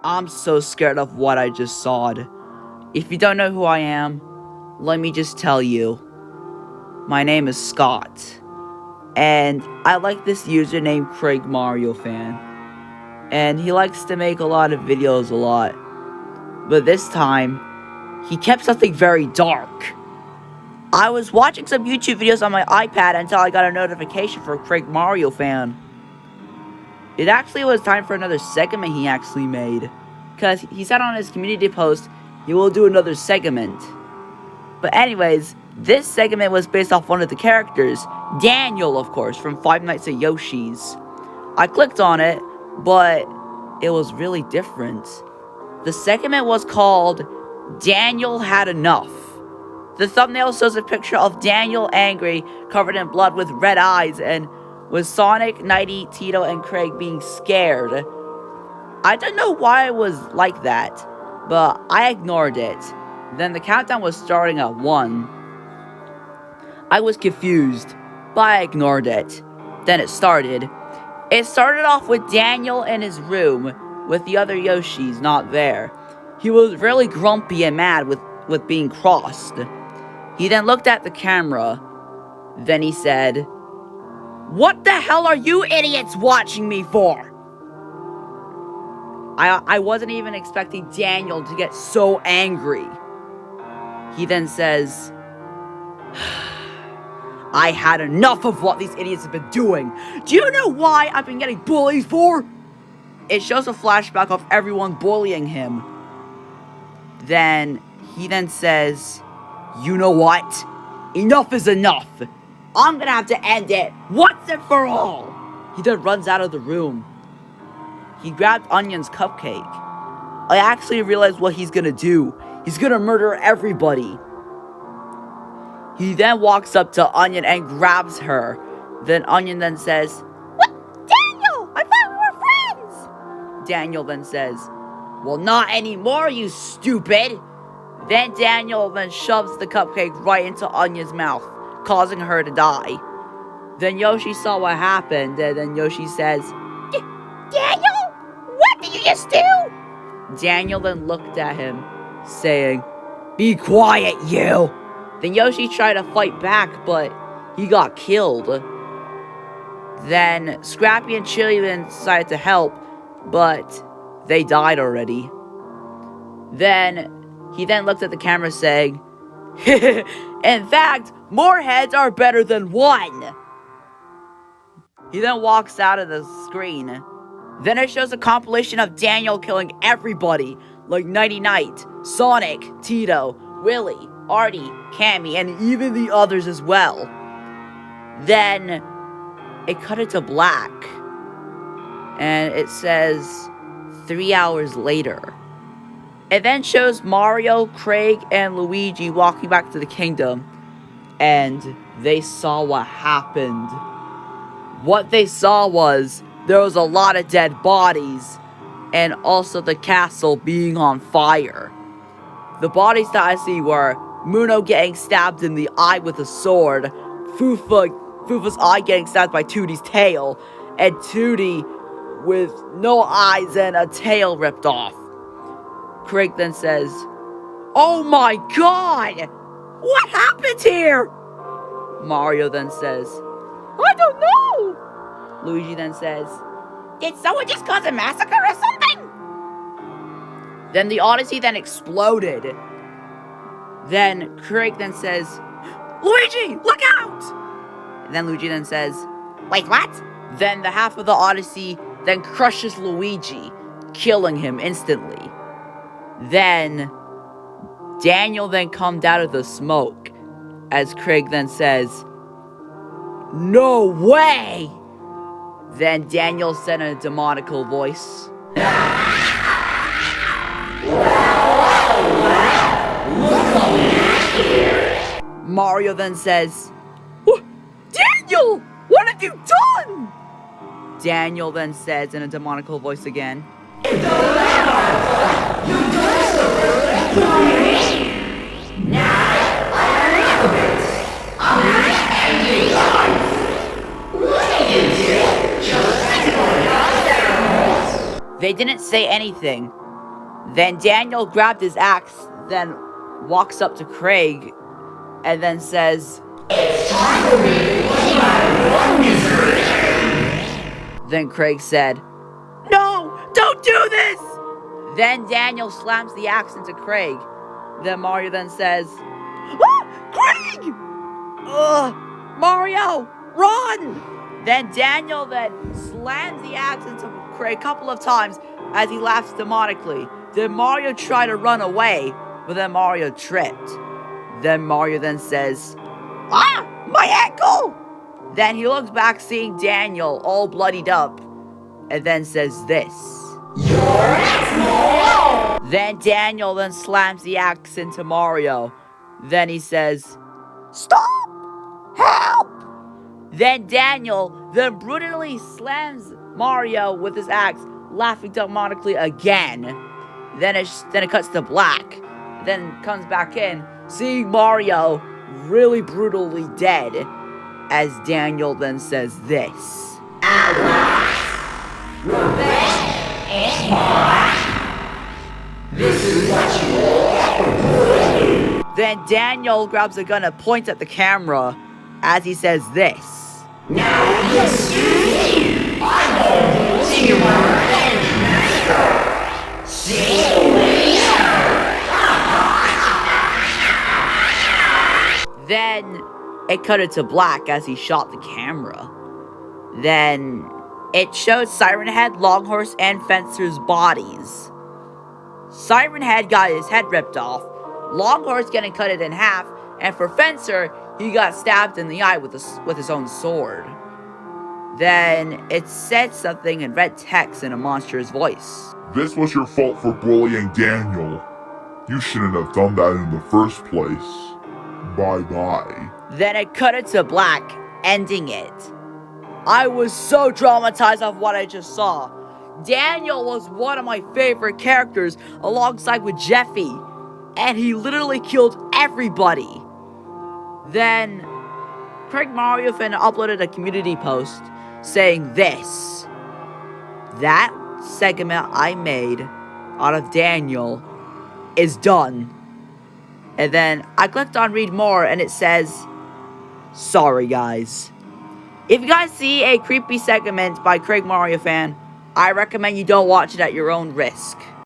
I'm so scared of what I just saw. If you don't know who I am, let me just tell you. My name is Scott. And I like this user named Craig Mario Fan. And he likes to make a lot of videos a lot. But this time, he kept something very dark. I was watching some YouTube videos on my iPad until I got a notification for Craig Mario Fan. It actually was time for another segment he actually made. Because he said on his community post, he will do another segment. But anyways, this segment was based off one of the characters, Daniel, of course, from Five Nights at Yoshi's. I clicked on it, but it was really different. The segment was called Daniel Had Enough. The thumbnail shows a picture of Daniel angry, covered in blood with red eyes, and with Sonic, Nighty, Tito, and Craig being scared. I don't know why it was like that, but I ignored it. Then the countdown was starting at 1. I was confused, but I ignored it. Then it started. It started off with Daniel in his room, with the other Yoshis not there. He was really grumpy and mad with being crossed. He then looked at the camera. Then he said, "What the hell are you idiots watching me for?" I wasn't even expecting Daniel to get so angry. He then says, "I had enough of what these idiots have been doing. Do you know why I've been getting bullied for?" It shows a flashback of everyone bullying him. Then he then says, "You know what? Enough is enough. I'm gonna have to end it once and for all." He then runs out of the room. He grabbed Onion's cupcake. I actually realized what he's gonna do. He's gonna murder everybody. He then walks up to Onion and grabs her. Then Onion then says, "What? Daniel, I thought we were friends." Daniel then says, "Well, not anymore, you stupid." Then Daniel then shoves the cupcake right into Onion's mouth, causing her to die. Then Yoshi saw what happened, and then Yoshi says, "Daniel, what did you just do?" Daniel then looked at him, saying, "Be quiet, you." Then Yoshi tried to fight back, but he got killed. Then Scrappy and Chili then decided to help, but they died already. Then he then looked at the camera saying, "In fact, more heads are better than one." He then walks out of the screen. Then it shows a compilation of Daniel killing everybody, like Nighty Night, Sonic, Tito, Willy, Artie, Cammy, and even the others as well. Then it cut it to black, and it says 3 hours later. It then shows Mario, Craig, and Luigi walking back to the kingdom, and they saw what happened. What they saw was there was a lot of dead bodies, and also the castle being on fire. The bodies that I see were Muno getting stabbed in the eye with a sword, Fufa's eye getting stabbed by Tootie's tail, and Tootie with no eyes and a tail ripped off. Craig then says, "Oh my god! What happened here?" Mario then says, "I don't know." Luigi then says, "Did someone just cause a massacre or something?" Then the Odyssey then exploded. Then Craig then says, "Luigi, look out!" And then Luigi then says, "Wait, what?" Then the half of the Odyssey then crushes Luigi, killing him instantly. Then Daniel then comes out of the smoke, as Craig then says, "No way!" Then Daniel said in a demonical voice, Mario then says, "Daniel, what have you done?" Daniel then says in a demonical voice again, "It doesn't matter. You now I have it. I'm not ending life. What did you do? Just They didn't say anything. Then Daniel grabbed his axe, then walks up to Craig, and then says, "It's time for me to clean my own misery." Then Craig said, "No, don't do this!" Then Daniel slams the axe into Craig. Then Mario then says, "Ah, Craig! Ugh, Mario, run!" Then Daniel then slams the axe into Craig a couple of times as he laughs demonically. Then Mario tried to run away, but then Mario tripped. Then Mario then says, "Ah, my ankle!" Then he looks back seeing Daniel all bloodied up, and then says this, "You're small." Then Daniel then slams the axe into Mario. Then he says, "Stop! Help!" Then Daniel then brutally slams Mario with his axe, laughing demonically again. Then it cuts to black. Then comes back in, seeing Mario really brutally dead, as Daniel then says this, "Alas, revenge is mine. This is what you will." Then Daniel grabs a gun and points at the camera as he says this, "Now excuse me, I'm holding you my revenge, master. See you later." Then it cut it to black as he shot the camera. Then it showed Siren Head, Longhorse, and Fencer's bodies. Siren Head got his head ripped off, Longhorse getting cut it in half, and for Fencer, he got stabbed in the eye with his own sword. Then it said something in red text in a monster's voice. "This was your fault for bullying Daniel. You shouldn't have done that in the first place. Bye-bye." Then it cut it to black, ending it. I was so traumatized of what I just saw. Daniel was one of my favorite characters alongside with Jeffy, and he literally killed everybody. Then Craig Mario Fan uploaded a community post saying this, "That segment I made out of Daniel is done." And then I clicked on read more and it says, "Sorry guys." If you guys see a creepy segment by Craig Mario Fan, I recommend you don't watch it at your own risk.